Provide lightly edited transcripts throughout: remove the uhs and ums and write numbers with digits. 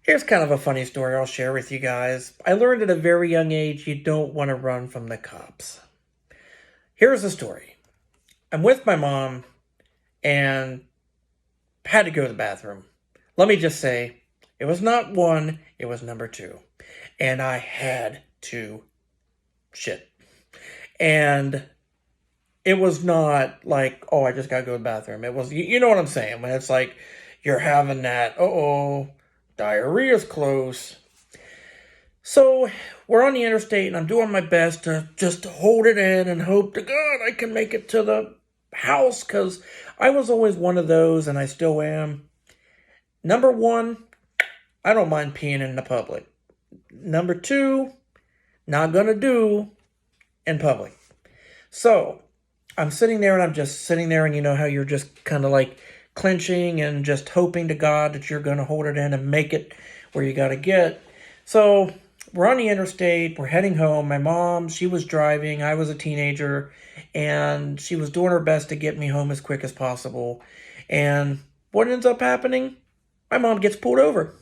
Here's kind of a funny story I'll share with you guys. I learned at a very young age you don't want to run from the cops. Here's the story. I'm with my mom and had to go to the bathroom. Let me just say, it was not one, it was number two. And I had to shit. And it was not like, oh, I just gotta go to the bathroom. It was, you know what I'm saying? When it's like, you're having that, diarrhea's close. So we're on the interstate and I'm doing my best to just hold it in and hope to God I can make it to the house, because I was always one of those and I still am. Number one, I don't mind peeing in the public. Number two, not gonna do in public. So I'm sitting there and I'm just sitting there, and you know how you're just kind of like clenching and just hoping to God that you're going to hold it in and make it where you got to get. So we're on the interstate, we're heading home. My mom, she was driving, I was a teenager, and she was doing her best to get me home as quick as possible. And what ends up happening? My mom gets pulled over.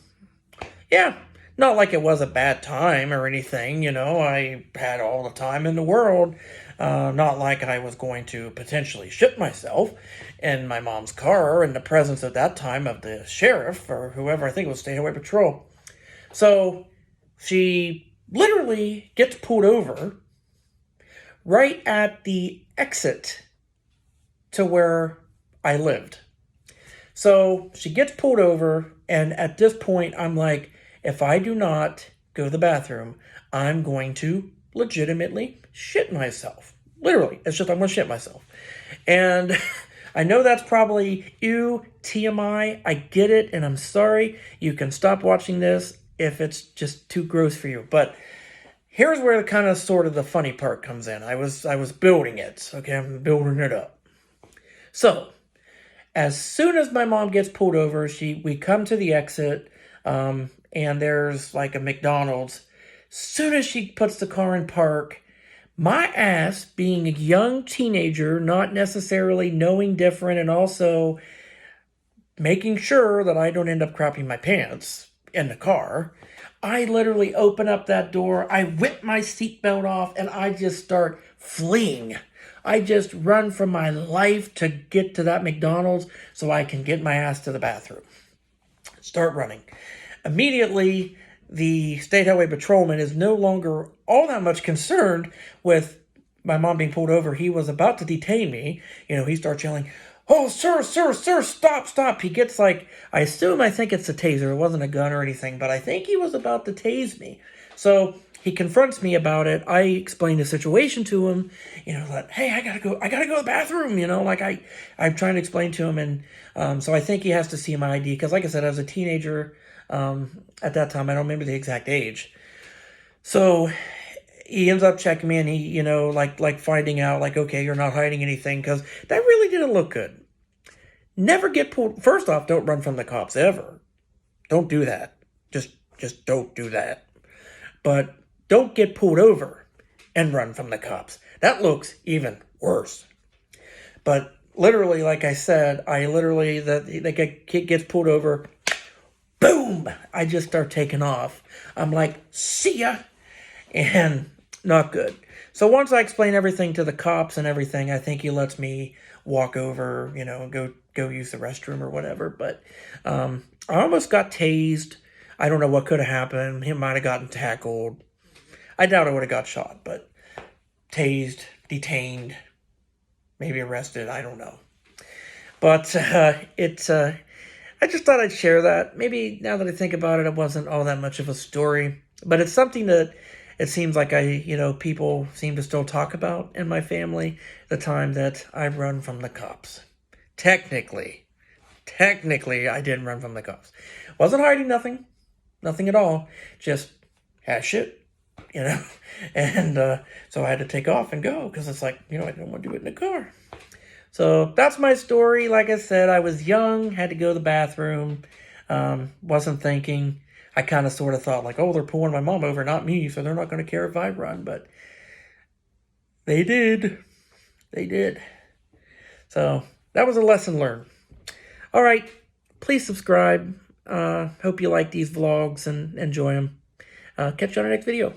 Yeah, not like it was a bad time or anything, I had all the time in the world. Not like I was going to potentially shit myself in my mom's car in the presence at that time of the sheriff or whoever, I think it was State Highway Patrol. So she literally gets pulled over right at the exit to where I lived. So she gets pulled over, and at this point, I'm like, if I do not go to the bathroom, I'm going to legitimately shit myself. Literally, it's just I'm going to shit myself. And I know that's probably ew, TMI. I get it, and I'm sorry. You can stop watching this if it's just too gross for you. But here's where the kind of sort of the funny part comes in. I was building it. Okay, I'm building it up. So as soon as my mom gets pulled over, we come to the exit, and there's like a McDonald's. Soon as she puts the car in park, my ass, being a young teenager, not necessarily knowing different, and also making sure that I don't end up crapping my pants in the car, I literally open up that door, I whip my seatbelt off, and I just start fleeing. I just run for my life to get to that McDonald's so I can get my ass to the bathroom. Start running. Immediately, the State Highway Patrolman is no longer all that much concerned with my mom being pulled over. He was about to detain me. He starts yelling, "Oh, sir, stop." He gets I think it's a taser. It wasn't a gun or anything, but I think he was about to tase me. So he confronts me about it. I explain the situation to him, that, hey, I gotta go to the bathroom, I'm trying to explain to him. And so I think he has to see my ID, because like I said, as a teenager, at that time, I don't remember the exact age. So he ends up checking me, and he, like finding out, okay, you're not hiding anything, because that really didn't look good. Never get pulled. First off, don't run from the cops ever. Don't do that. Just don't do that. But don't get pulled over and run from the cops. That looks even worse. But literally, like I said, the kid gets pulled over. Boom! I just start taking off. I'm like, see ya! And not good. So once I explain everything to the cops and everything, I think he lets me walk over, go use the restroom or whatever. But I almost got tased. I don't know what could have happened. He might have gotten tackled. I doubt I would have got shot, but tased, detained, maybe arrested. I don't know. But I just thought I'd share that. Maybe now that I think about it, it wasn't all that much of a story, but it's something that it seems like people seem to still talk about in my family, the time that I run from the cops. Technically, I didn't run from the cops. Wasn't hiding nothing at all. Just had shit, and so I had to take off and go, because it's like, I didn't want to do it in the car. So that's my story. Like I said, I was young, had to go to the bathroom, wasn't thinking. I kind of sort of thought oh, they're pulling my mom over, not me, so they're not going to care if I run. But they did. So that was a lesson learned. All right, please subscribe. Hope you like these vlogs and enjoy them. Catch you on the next video.